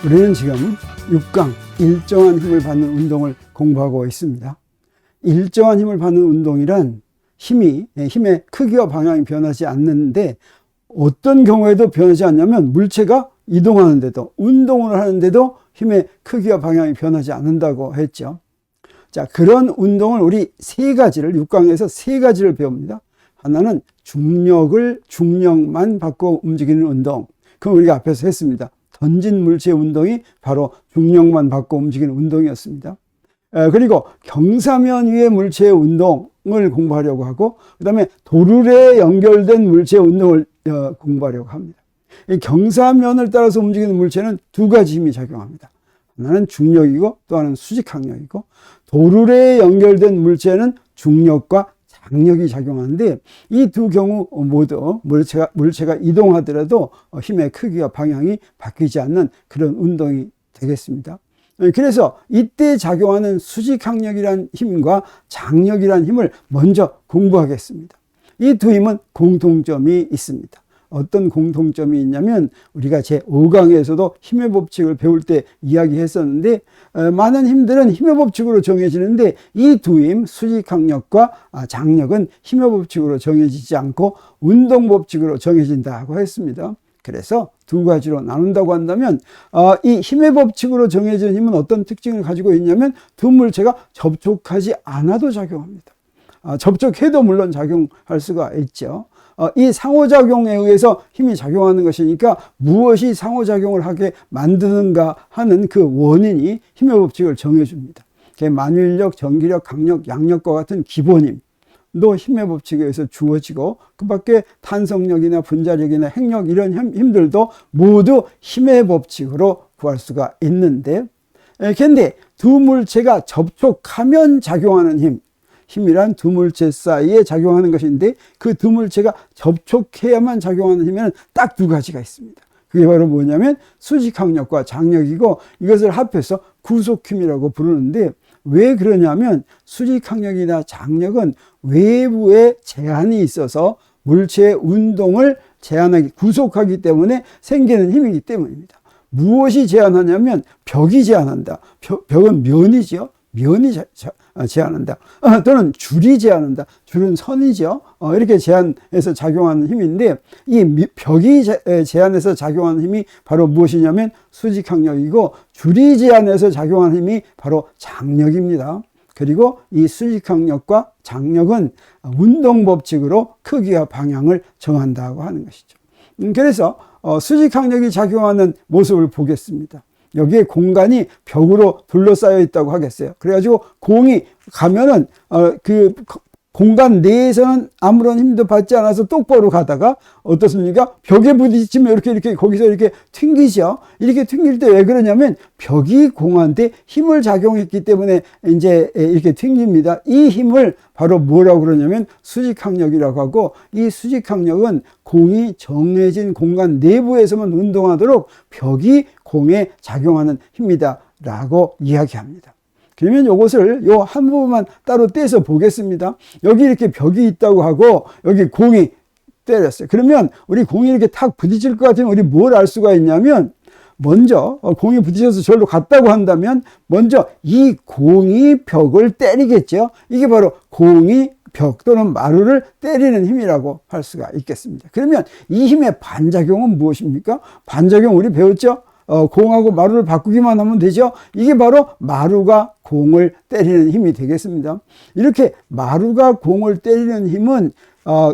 우리는 지금 6강 일정한 힘을 받는 운동을 공부하고 있습니다. 일정한 힘을 받는 운동이란 힘의 크기와 방향이 변하지 않는데 어떤 경우에도 변하지 않냐면 물체가 이동하는데도 운동을 하는데도 힘의 크기와 방향이 변하지 않는다고 했죠. 자, 그런 운동을 우리 6강에서 세 가지를 배웁니다. 하나는 중력만 바꿔 움직이는 운동. 그건 우리가 앞에서 했습니다. 던진 물체의 운동이 바로 중력만 바꿔 움직이는 운동이었습니다. 그리고 경사면 위의 물체의 운동을 공부하려고 하고, 그 다음에 도르래에 연결된 물체의 운동을 공부하려고 합니다. 이 경사면을 따라서 움직이는 물체는 두 가지 힘이 작용합니다. 하나는 중력이고 또 하나는 수직항력이고, 도르래에 연결된 물체는 중력과 장력이 작용하는데 이 두 경우 모두 물체가 이동하더라도 힘의 크기와 방향이 바뀌지 않는 그런 운동이 되겠습니다. 그래서 이때 작용하는 수직항력이란 힘과 장력이란 힘을 먼저 공부하겠습니다. 이 두 힘은 공통점이 있습니다. 어떤 공통점이 있냐면 우리가 제5강에서도 힘의 법칙을 배울 때 이야기했었는데 많은 힘들은 힘의 법칙으로 정해지는데 이 두 힘, 수직항력과 장력은 힘의 법칙으로 정해지지 않고 운동 법칙으로 정해진다고 했습니다. 그래서 두 가지로 나눈다고 한다면 이 힘의 법칙으로 정해진 힘은 어떤 특징을 가지고 있냐면 두 물체가 접촉하지 않아도 작용합니다. 접촉해도 물론 작용할 수가 있죠. 이 상호작용에 의해서 힘이 작용하는 것이니까 무엇이 상호작용을 하게 만드는가 하는 그 원인이 힘의 법칙을 정해줍니다. 만유인력, 전기력, 강력, 양력과 같은 기본힘도 힘의 법칙에 의해서 주어지고 그 밖에 탄성력이나 분자력이나 핵력 이런 힘들도 모두 힘의 법칙으로 구할 수가 있는데, 그런데 두 물체가 접촉하면 작용하는 힘이란 두 물체 사이에 작용하는 것인데 그 두 물체가 접촉해야만 작용하는 힘에는 딱 두 가지가 있습니다. 그게 바로 뭐냐면 수직항력과 장력이고 이것을 합해서 구속힘이라고 부르는데 왜 그러냐면 수직항력이나 장력은 외부에 제한이 있어서 물체의 운동을 구속하기 때문에 생기는 힘이기 때문입니다. 무엇이 제한하냐면 벽이 제한한다. 벽은 면이죠. 면이 제한한다. 또는 줄이 제한한다. 줄은 선이죠. 이렇게 제한해서 작용하는 힘인데 이 벽이 제한해서 작용하는 힘이 바로 무엇이냐면 수직항력이고 줄이 제한해서 작용하는 힘이 바로 장력입니다. 그리고 이 수직항력과 장력은 운동 법칙으로 크기와 방향을 정한다고 하는 것이죠. 그래서 수직항력이 작용하는 모습을 보겠습니다. 여기에 공간이 벽으로 둘러싸여 있다고 하겠어요. 그래가지고 공이 가면은 그 공간 내에서는 아무런 힘도 받지 않아서 똑바로 가다가 어떻습니까? 벽에 부딪히면 이렇게 거기서 이렇게 튕기죠. 이렇게 튕길 때 왜 그러냐면 벽이 공한테 힘을 작용했기 때문에 이제 이렇게 튕깁니다. 이 힘을 바로 뭐라고 그러냐면 수직항력이라고 하고, 이 수직항력은 공이 정해진 공간 내부에서만 운동하도록 벽이 공에 작용하는 힘이다 라고 이야기합니다. 그러면 이것을 한 부분만 따로 떼서 보겠습니다. 여기 이렇게 벽이 있다고 하고 여기 공이 때렸어요. 그러면 우리 공이 이렇게 탁 부딪힐 것 같으면 우리 뭘 알 수가 있냐면, 먼저 공이 부딪혀서 저리로 갔다고 한다면 먼저 이 공이 벽을 때리겠죠. 이게 바로 공이 벽 또는 마루를 때리는 힘이라고 할 수가 있겠습니다. 그러면 이 힘의 반작용은 무엇입니까? 반작용 우리 배웠죠? 공하고 마루를 바꾸기만 하면 되죠. 이게 바로 마루가 공을 때리는 힘이 되겠습니다. 이렇게 마루가 공을 때리는 힘은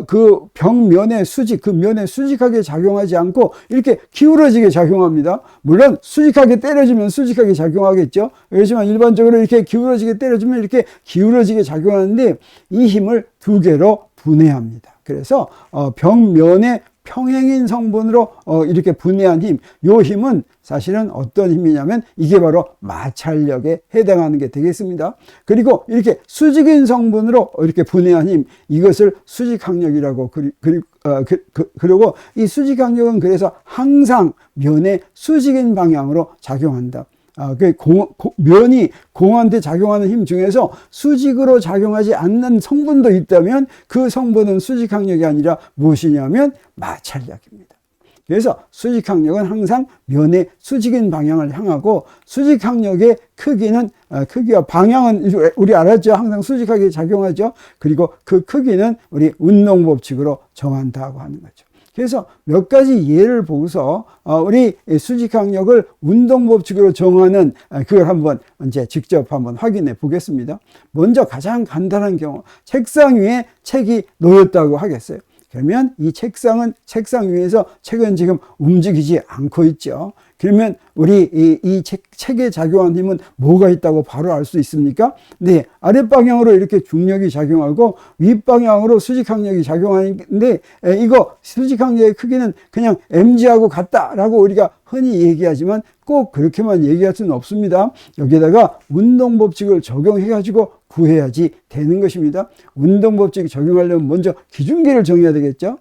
그 벽면의 그 면에 수직하게 작용하지 않고 이렇게 기울어지게 작용합니다. 물론 수직하게 때려주면 수직하게 작용하겠죠. 그렇지만 일반적으로 이렇게 기울어지게 때려주면 이렇게 기울어지게 작용하는데 이 힘을 두 개로 분해합니다. 그래서 벽면의 평행인 성분으로 이렇게 분해한 힘, 이 힘은 사실은 어떤 힘이냐면 이게 바로 마찰력에 해당하는 게 되겠습니다. 그리고 이렇게 수직인 성분으로 이렇게 분해한 힘, 이것을 수직항력이라고 그리고 이 수직항력은 그래서 항상 면의 수직인 방향으로 작용한다. 면이 공한테 작용하는 힘 중에서 수직으로 작용하지 않는 성분도 있다면 그 성분은 수직항력이 아니라 무엇이냐면 마찰력입니다. 그래서 수직항력은 항상 면의 수직인 방향을 향하고 수직항력의 크기와 방향은 우리 알았죠? 항상 수직하게 작용하죠. 그리고 그 크기는 우리 운동법칙으로 정한다고 하는 거죠. 그래서 몇 가지 예를 보고서 우리 수직항력을 운동법칙으로 정하는 그걸 한번 이제 직접 한번 확인해 보겠습니다. 먼저 가장 간단한 경우, 책상 위에 책이 놓였다고 하겠어요. 그러면 이 책상 위에서 책은 지금 움직이지 않고 있죠. 그러면 우리 이 책에 작용한 힘은 뭐가 있다고 바로 알 수 있습니까? 네, 아랫방향으로 이렇게 중력이 작용하고 윗방향으로 수직항력이 작용하는데, 이거 수직항력의 크기는 그냥 mg하고 같다라고 우리가 흔히 얘기하지만 꼭 그렇게만 얘기할 수는 없습니다. 여기에다가 운동법칙을 적용해가지고 구해야지 되는 것입니다. 운동법칙 적용하려면 먼저 기준계를 정해야 되겠죠.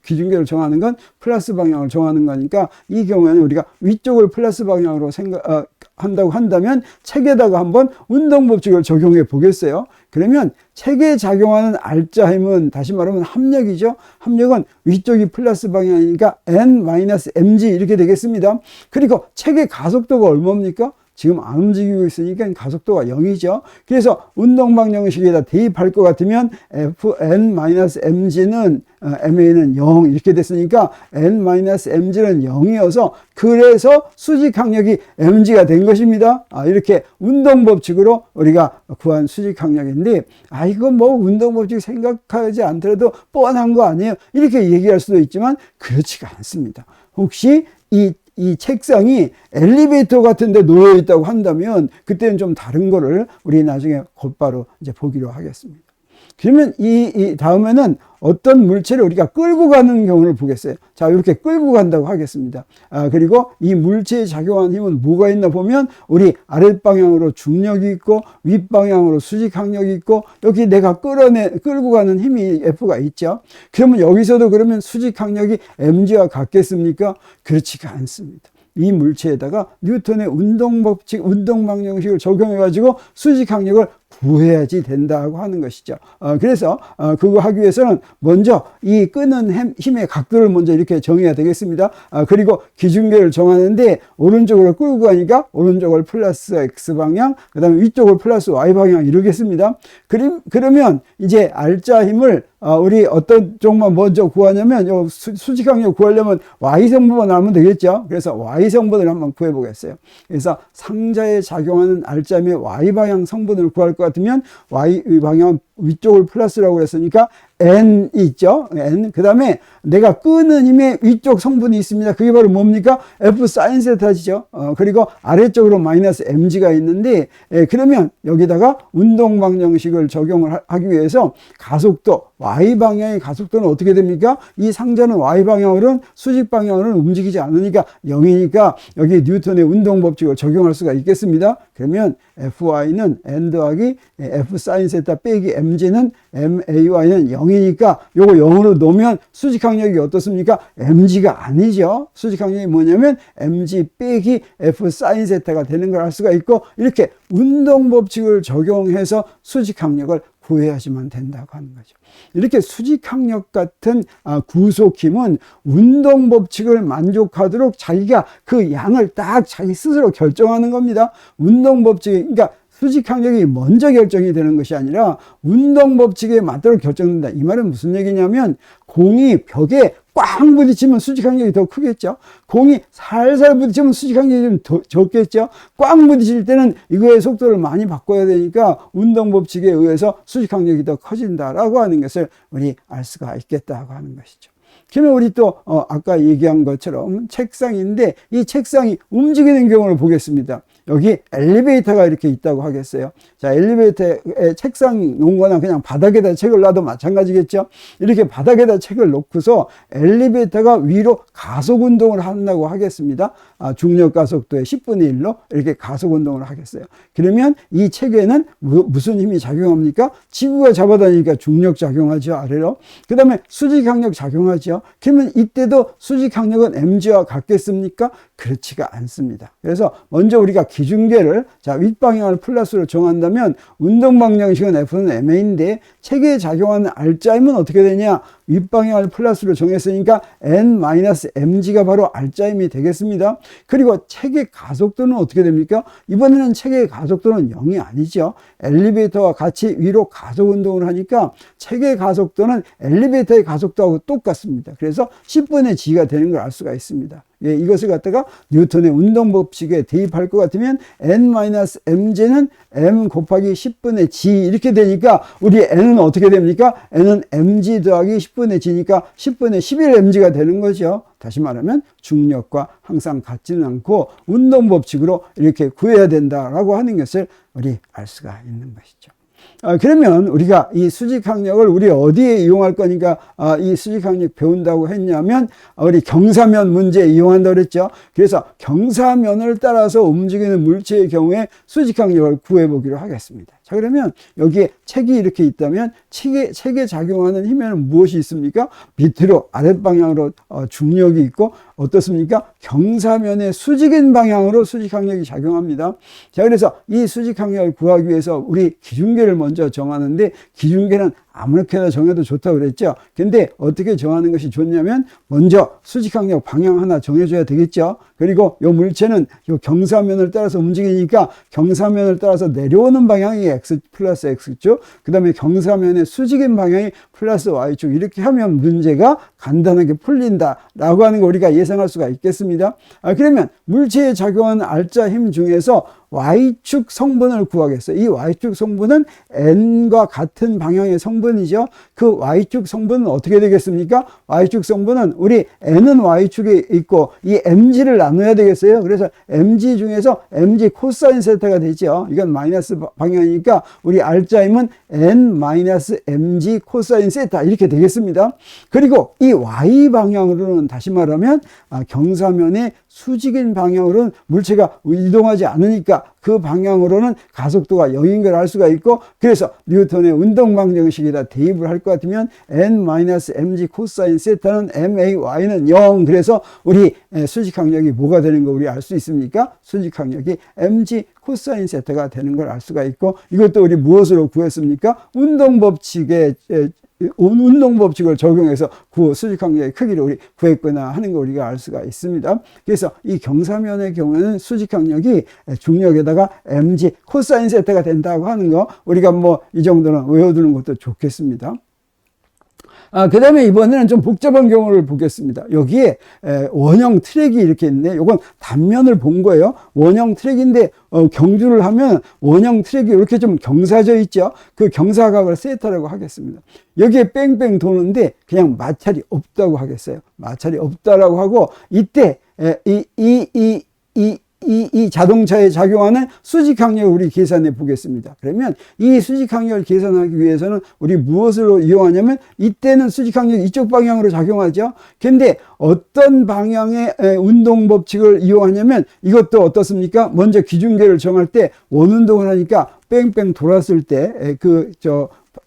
기준계를 정하는 건 플러스 방향을 정하는 거니까 이 경우에는 우리가 위쪽을 플러스 방향으로 한다고 한다면 책에다가 한번 운동법칙을 적용해 보겠어요. 그러면 책에 작용하는 알짜 힘은 다시 말하면 합력이죠. 합력은 위쪽이 플러스 방향이니까 n-mg 이렇게 되겠습니다. 그리고 책의 가속도가 얼마입니까? 지금 안 움직이고 있으니까 가속도가 0이죠. 그래서 운동방정식에다 대입할 것 같으면 fn-mg는 ma는 0 이렇게 됐으니까 n-mg는 0이어서 그래서 수직항력이 mg가 된 것입니다. 이렇게 운동법칙으로 우리가 구한 수직항력인데, 이거 뭐 운동법칙 생각하지 않더라도 뻔한 거 아니에요? 이렇게 얘기할 수도 있지만 그렇지가 않습니다. 혹시 이 책상이 엘리베이터 같은 데 놓여 있다고 한다면 그때는 좀 다른 거를 우리 나중에 곧바로 이제 보기로 하겠습니다. 그러면 이 다음에는 어떤 물체를 우리가 끌고 가는 경우를 보겠어요. 자, 이렇게 끌고 간다고 하겠습니다. 그리고 이 물체에 작용하는 힘은 뭐가 있나 보면 우리 아랫방향으로 중력이 있고 윗방향으로 수직항력이 있고 여기 내가 끌고 가는 힘이 F가 있죠. 그러면 여기서도 그러면 수직항력이 mg와 같겠습니까? 그렇지가 않습니다. 이 물체에다가 뉴턴의 운동법칙, 운동방정식을 적용해가지고 수직항력을 구해야지 된다고 하는 것이죠. 그래서 그거 하기 위해서는 먼저 이 끄는 힘의 각도를 먼저 이렇게 정해야 되겠습니다. 그리고 기준계를 정하는데 오른쪽으로 끌고 가니까 오른쪽을 플러스 X방향, 그 다음에 위쪽을 플러스 Y방향 이러겠습니다. 그러면 이제 알짜 힘을 우리 어떤 쪽만 먼저 구하냐면 수직항력 구하려면 Y성분만 알면 되겠죠. 그래서 Y성분을 한번 구해보겠어요. 그래서 상자에 작용하는 알짜 힘의 Y방향 성분을 구할 것 같으면 Y방향 위쪽을 플러스라고 했으니까 N 있죠. N. 그 다음에 내가 끄는 힘의 위쪽 성분이 있습니다. 그게 바로 뭡니까? F 사인 세타지죠. 그리고 아래쪽으로 마이너스 mg가 있는데, 그러면 여기다가 운동방정식을 적용을 하기 위해서 가속도, Y방향의 가속도는 어떻게 됩니까? 이 상자는 Y방향으로는 수직 방향으로는 움직이지 않으니까 0이니까 여기 뉴턴의 운동법칙을 적용할 수가 있겠습니다. 그러면 Fy는 N 더하기 F 사인 세타 빼기 mg는 MAY는 0이니까 요거 0으로 놓으면 수직항력이 어떻습니까? mg가 아니죠. 수직항력이 뭐냐면 mg 빼기 F 사인 세타가 되는 걸 알 수가 있고, 이렇게 운동법칙을 적용해서 수직항력을 구해야지만 된다고 하는 거죠. 이렇게 수직항력 같은 구속힘은 운동법칙을 만족하도록 자기가 그 양을 딱 자기 스스로 결정하는 겁니다. 운동법칙이, 그러니까 수직항력이 먼저 결정이 되는 것이 아니라 운동법칙에 맞도록 결정된다. 이 말은 무슨 얘기냐면, 공이 벽에 꽝 부딪히면 수직항력이 더 크겠죠. 공이 살살 부딪히면 수직항력이 좀 적겠죠. 꽝 부딪힐 때는 이거의 속도를 많이 바꿔야 되니까 운동법칙에 의해서 수직항력이 더 커진다라고 하는 것을 우리 알 수가 있겠다고 하는 것이죠. 그러면 우리 또 아까 얘기한 것처럼 책상인데 이 책상이 움직이는 경우를 보겠습니다. 여기 엘리베이터가 이렇게 있다고 하겠어요. 자, 엘리베이터에 책상 놓은 거나 그냥 바닥에다 책을 놔도 마찬가지겠죠. 이렇게 바닥에다 책을 놓고서 엘리베이터가 위로 가속 운동을 한다고 하겠습니다. 중력 가속도의 10분의 1로 이렇게 가속 운동을 하겠어요. 그러면 이 책에는 무슨 힘이 작용합니까? 지구가 잡아다니니까 중력 작용하죠, 아래로. 그 다음에 수직항력 작용하죠. 그러면 이때도 수직항력은 mg와 같겠습니까? 그렇지가 않습니다. 그래서 먼저 우리가 기준계를 자 윗방향을 플러스로 정한다면 운동 방정식은 F는 MA인데 체계에 작용하는 R자임은 어떻게 되냐? 윗방향을 플러스로 정했으니까 N-mg가 바로 R자임이 되겠습니다. 그리고 체계 가속도는 어떻게 됩니까? 이번에는 체계의 가속도는 0이 아니죠. 엘리베이터와 같이 위로 가속 운동을 하니까 체계 가속도는 엘리베이터의 가속도하고 똑같습니다. 그래서 10분의 g가 되는 걸 알 수가 있습니다. 예, 이것을 갖다가 뉴턴의 운동 법칙에 대입할 것 같으면 n-mg는 m 곱하기 10분의 g 이렇게 되니까 우리 n은 어떻게 됩니까? n은 mg 더하기 10분의 g니까 10분의 11mg가 되는 거죠. 다시 말하면 중력과 항상 같지는 않고 운동 법칙으로 이렇게 구해야 된다라고 하는 것을 우리 알 수가 있는 것이죠. 그러면 우리가 이 수직항력을 우리 어디에 이용할 거니까 이 수직항력 배운다고 했냐면 우리 경사면 문제에 이용한다고 그랬죠. 그래서 경사면을 따라서 움직이는 물체의 경우에 수직항력을 구해보기로 하겠습니다. 자, 그러면 여기에 책이 이렇게 있다면 책에 작용하는 힘에는 무엇이 있습니까? 밑으로 아랫방향으로 중력이 있고 어떻습니까? 경사면의 수직인 방향으로 수직항력이 작용합니다. 자, 그래서 이 수직항력을 구하기 위해서 우리 기준계를 먼저 정하는데 기준계는 아무렇게나 정해도 좋다고 그랬죠. 근데 어떻게 정하는 것이 좋냐면 먼저 수직항력 방향 하나 정해줘야 되겠죠. 그리고 이 물체는 이 경사면을 따라서 움직이니까 경사면을 따라서 내려오는 방향이 x 플러스 x축, 그 다음에 경사면의 수직인 방향이 플러스 y축 이렇게 하면 문제가 간단하게 풀린다라고 하는 거 우리가 예상할 수가 있겠습니다. 그러면 물체에 작용하는 R자 힘 중에서 Y축 성분을 구하겠어요. 이 Y축 성분은 N과 같은 방향의 성분이죠. 그 Y축 성분은 어떻게 되겠습니까? Y축 성분은 우리 N은 Y축에 있고 이 mg를 나눠야 되겠어요. 그래서 mg 중에서 mg 코사인 세타가 되죠. 이건 마이너스 방향이니까 우리 R자임은 N-mg 코사인 세타 이렇게 되겠습니다. 그리고 이 Y 방향으로는 다시 말하면 경사면의 수직인 방향으로는 물체가 이동하지 않으니까 그 방향으로는 가속도가 0인 걸 알 수가 있고 그래서 뉴턴의 운동 방정식에다 대입을 할 것 같으면 n-mg 코사인 세타는 may는 0 그래서 우리 수직항력이 뭐가 되는 거 우리 알 수 있습니까? 수직항력이 mg 코사인 세타가 되는 걸 알 수가 있고 이것도 우리 무엇으로 구했습니까? 운동 법칙을 적용해서 수직항력의 크기를 우리 구했거나 하는 거 우리가 알 수가 있습니다. 그래서 이 경사면의 경우에는 수직항력이 중력에다가 mg 코사인 세타가 된다고 하는 거 우리가 뭐 이 정도는 외워두는 것도 좋겠습니다. 그 다음에 이번에는 좀 복잡한 경우를 보겠습니다. 여기에 원형 트랙이 이렇게 있네. 이건 단면을 본 거예요. 원형 트랙인데 경주를 하면 원형 트랙이 이렇게 좀 경사져 있죠. 그 경사각을 세타라고 하겠습니다. 여기에 뺑뺑 도는데 그냥 마찰이 없다고 하겠어요. 마찰이 없다라고 하고 이때 이 자동차에 작용하는 수직항력을 우리 계산해 보겠습니다. 그러면 이 수직항력을 계산하기 위해서는 우리 무엇으로 이용하냐면 이때는 수직항력이 이쪽 방향으로 작용하죠. 근데 어떤 방향의 운동 법칙을 이용하냐면 이것도 어떻습니까? 먼저 기준계를 정할 때 원운동을 하니까 뺑뺑 돌았을 때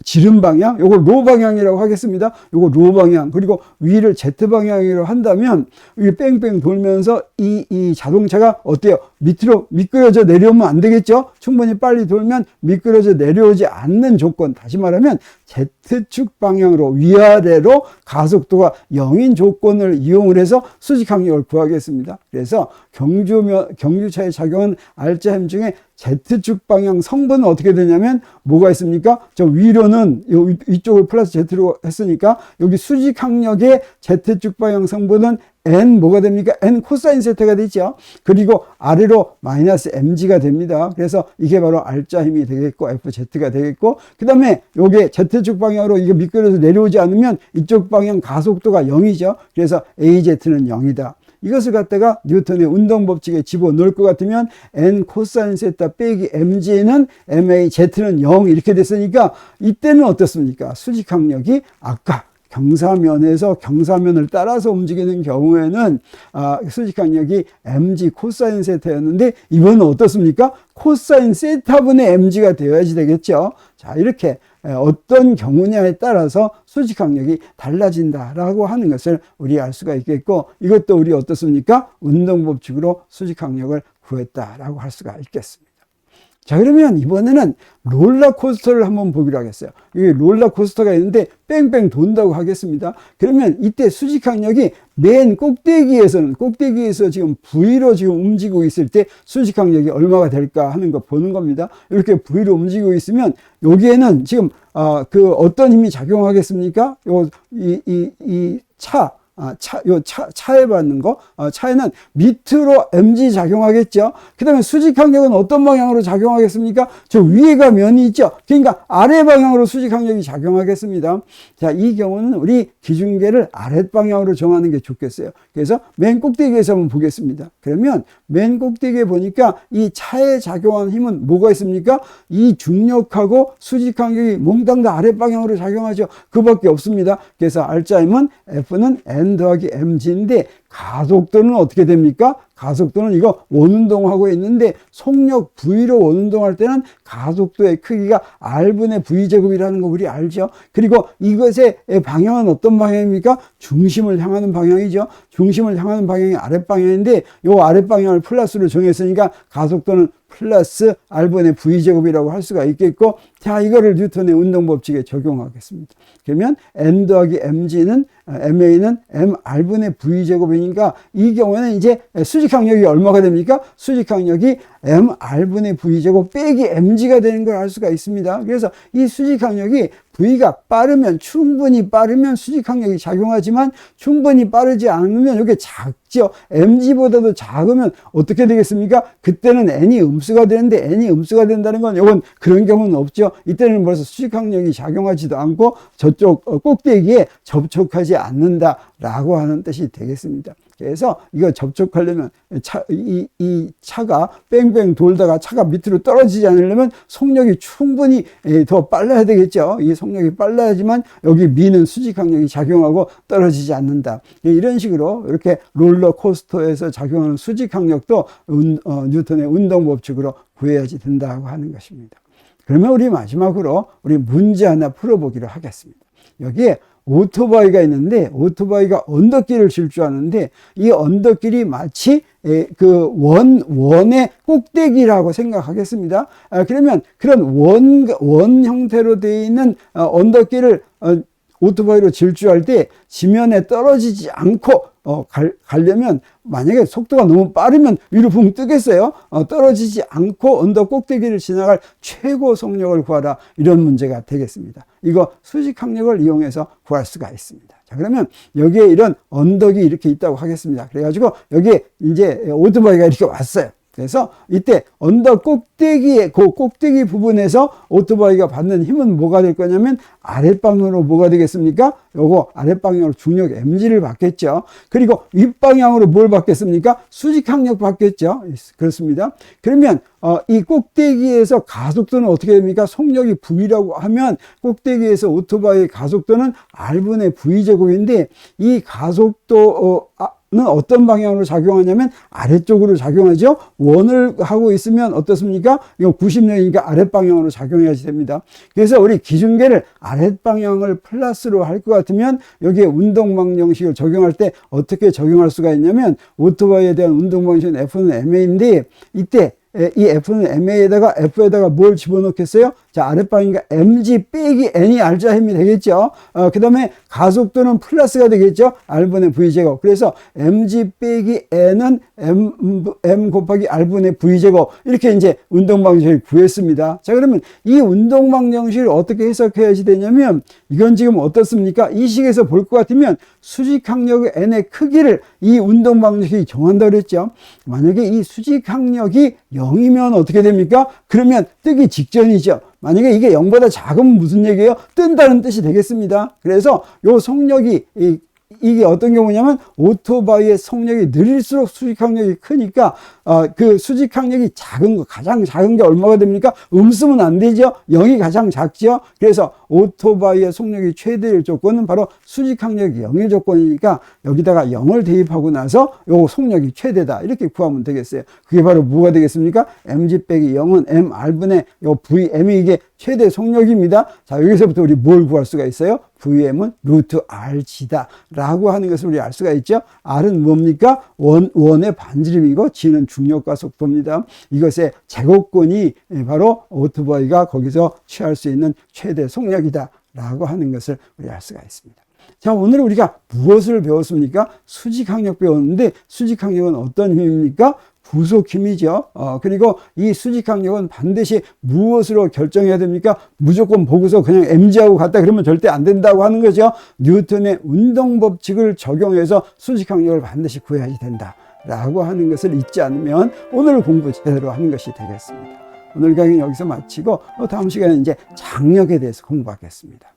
지름 방향, 요거 로 방향이라고 하겠습니다. 요거 로 방향, 그리고 위를 Z 방향으로 한다면, 이게 뺑뺑 돌면서 이 자동차가 어때요? 밑으로 미끄러져 내려오면 안 되겠죠? 충분히 빨리 돌면 미끄러져 내려오지 않는 조건, 다시 말하면 Z축 방향으로 위아래로 가속도가 0인 조건을 이용을 해서 수직항력을 구하겠습니다. 그래서 경주차에 작용한 R자힘 중에 Z축 방향 성분은 어떻게 되냐면 뭐가 있습니까? 저 위로는 이쪽을 플러스 Z로 했으니까 여기 수직항력의 Z축 방향 성분은 N 뭐가 됩니까? N 코사인 세타가 되죠. 그리고 아래로 마이너스 mg가 됩니다. 그래서 이게 바로 R자 힘이 되겠고 FZ가 되겠고 그 다음에 요게 Z축 방향으로 이게 미끄러져서 내려오지 않으면 이쪽 방향 가속도가 0이죠. 그래서 AZ는 0이다. 이것을 갖다가 뉴턴의 운동 법칙에 집어넣을 것 같으면 N 코사인 세타 빼기 mg는 MAZ는 0 이렇게 됐으니까 이때는 어떻습니까? 수직항력이 아까 경사면에서 경사면을 따라서 움직이는 경우에는 수직항력이 mg 코사인 세타였는데 이번은 어떻습니까? 코사인 세타분의 mg가 되어야지 되겠죠. 자, 이렇게 어떤 경우냐에 따라서 수직항력이 달라진다라고 하는 것을 우리 알 수가 있겠고, 이것도 우리 어떻습니까? 운동법칙으로 수직항력을 구했다라고 할 수가 있겠습니다. 자, 그러면 이번에는 롤러코스터를 한번 보기로 하겠어요. 여기 롤러코스터가 있는데 뺑뺑 돈다고 하겠습니다. 그러면 이때 수직항력이 맨 꼭대기에서 지금 V로 지금 움직이고 있을 때 수직항력이 얼마가 될까 하는 거 보는 겁니다. 이렇게 V로 움직이고 있으면 여기에는 지금 어떤 힘이 작용하겠습니까? 차에 받는 거, 차에는 밑으로 mg 작용하겠죠. 그 다음에 수직항력은 어떤 방향으로 작용하겠습니까? 저 위에가 면이 있죠. 그러니까 아래 방향으로 수직항력이 작용하겠습니다. 자, 이 경우는 우리 기준계를 아랫방향으로 정하는 게 좋겠어요. 그래서 맨 꼭대기에서 한번 보겠습니다. 그러면 맨 꼭대기에 보니까 이 차에 작용하는 힘은 뭐가 있습니까? 이 중력하고 수직항력이 몽땅 다 아랫방향으로 작용하죠. 그밖에 없습니다. 그래서 알짜임은 F는 N 더하기 mg인데 가속도는 어떻게 됩니까? 가속도는 이거 원운동하고 있는데 속력 V로 원운동할 때는 가속도의 크기가 R분의 V제곱이라는 거 우리 알죠? 그리고 이것의 방향은 어떤 방향입니까? 중심을 향하는 방향이죠. 중심을 향하는 방향이 아랫방향인데 이 아랫방향을 플러스로 정했으니까 가속도는 플러스 R분의 V제곱이라고 할 수가 있겠고, 자, 이거를 뉴턴의 운동법칙에 적용하겠습니다. 그러면 N 더하기 mg는 MA는 MR분의 V제곱이니까 이 경우에는 이제 수직항력이 얼마가 됩니까? 수직항력이 MR분의 V제곱 빼기 mg가 되는 걸 알 수가 있습니다. 그래서 이 수직항력이 V가 충분히 빠르면 수직항력이 작용하지만 충분히 빠르지 않으면 이게 작죠. mg보다도 작으면 어떻게 되겠습니까? 그때는 n이 음수가 되는데 n이 음수가 된다는 건 이건 그런 경우는 없죠. 이때는 벌써 수직항력이 작용하지도 않고 저쪽 꼭대기에 접촉하지 않는다라고 하는 뜻이 되겠습니다. 그래서 이거 접촉하려면 이 차가 뺑뺑 돌다가 차가 밑으로 떨어지지 않으려면 속력이 충분히 더 빨라야 되겠죠. 이 속력이 빨라야지만 여기 미는 수직항력이 작용하고 떨어지지 않는다. 이런 식으로 이렇게 롤러코스터에서 작용하는 수직항력도 뉴턴의 운동법칙으로 구해야지 된다고 하는 것입니다. 그러면 우리 마지막으로 우리 문제 하나 풀어보기로 하겠습니다. 여기에 오토바이가 있는데 오토바이가 언덕길을 질주하는데 이 언덕길이 마치 그 원의 꼭대기라고 생각하겠습니다. 그러면 그런 원 형태로 되어 있는 언덕길을 오토바이로 질주할 때 지면에 떨어지지 않고 가려면 만약에 속도가 너무 빠르면 위로 붕 뜨겠어요? 떨어지지 않고 언덕 꼭대기를 지나갈 최고 속력을 구하라, 이런 문제가 되겠습니다. 이거 수직항력을 이용해서 구할 수가 있습니다. 자, 그러면 여기에 이런 언덕이 이렇게 있다고 하겠습니다. 그래가지고 여기에 이제 오토바이가 이렇게 왔어요. 그래서 이때 언덕 꼭대기에 그 꼭대기 부분에서 오토바이가 받는 힘은 뭐가 될 거냐면 아랫방향으로 뭐가 되겠습니까? 요거 아랫방향으로 중력 mg를 받겠죠. 그리고 윗방향으로 뭘 받겠습니까? 수직항력 받겠죠. 그렇습니다. 그러면 이 꼭대기에서 가속도는 어떻게 됩니까? 속력이 V라고 하면 꼭대기에서 오토바이의 가속도는 R분의 V제곱인데 이 가속도 는 어떤 방향으로 작용하냐면 아래쪽으로 작용하죠. 원을 하고 있으면 어떻습니까? 이거 90력이니까 아랫방향으로 작용해야지 됩니다. 그래서 우리 기준계를 아랫방향을 플러스로 할 것 같으면 여기에 운동방정식을 적용할 때 어떻게 적용할 수가 있냐면 오토바이에 대한 운동방정식은 F는 MA인데 이때 이 F는 F에다가 뭘 집어넣겠어요? 자, 아랫방이니까 mg 빼기 n이 R자 힘이 되겠죠. 그 다음에 가속도는 플러스가 되겠죠. R분의 V제곱. 그래서 mg 빼기 n은 m 곱하기 R분의 V제곱. 이렇게 이제 운동방정식을 구했습니다. 자, 그러면 이 운동방정식을 어떻게 해석해야지 되냐면 이건 지금 어떻습니까? 이 식에서 볼 것 같으면 수직항력의 n의 크기를 이 운동방정식이 정한다고 그랬죠. 만약에 이 수직항력이 0이면 어떻게 됩니까? 그러면 뜨기 직전이죠. 만약에 이게 0보다 작으면 무슨 얘기예요? 뜬다는 뜻이 되겠습니다. 그래서 요 속력이 이게 어떤 경우냐면 오토바이의 속력이 느릴수록 수직항력이 크니까 그 수직항력이 작은 거, 가장 작은 게 얼마가 됩니까? 쓰면 안 되죠. 0이 가장 작죠. 그래서 오토바이의 속력이 최대일 조건은 바로 수직항력이 0일 조건이니까 여기다가 0을 대입하고 나서 요 속력이 최대다 이렇게 구하면 되겠어요. 그게 바로 뭐가 되겠습니까? mg 빼기 0은 mr분의 요 vm이 이게 최대 속력입니다. 자, 여기서부터 우리 뭘 구할 수가 있어요? Vm은 루트 RG다 라고 하는 것을 우리 알 수가 있죠. R은 뭡니까? 원의 반지름이고 G는 중력과 속도입니다. 이것의 제곱권이 바로 오토바이가 거기서 취할 수 있는 최대 속력이다 라고 하는 것을 우리 알 수가 있습니다. 자, 오늘 우리가 무엇을 배웠습니까? 수직항력 배웠는데 수직항력은 어떤 힘입니까? 부속 힘이죠. 그리고 이 수직항력은 반드시 무엇으로 결정해야 됩니까? 무조건 보고서 그냥 mg하고 같다 그러면 절대 안 된다고 하는 거죠. 뉴턴의 운동 법칙을 적용해서 수직항력을 반드시 구해야 된다 라고 하는 것을 잊지 않으면 오늘 공부 제대로 하는 것이 되겠습니다. 오늘 강의는 여기서 마치고 다음 시간에 이제 장력에 대해서 공부하겠습니다.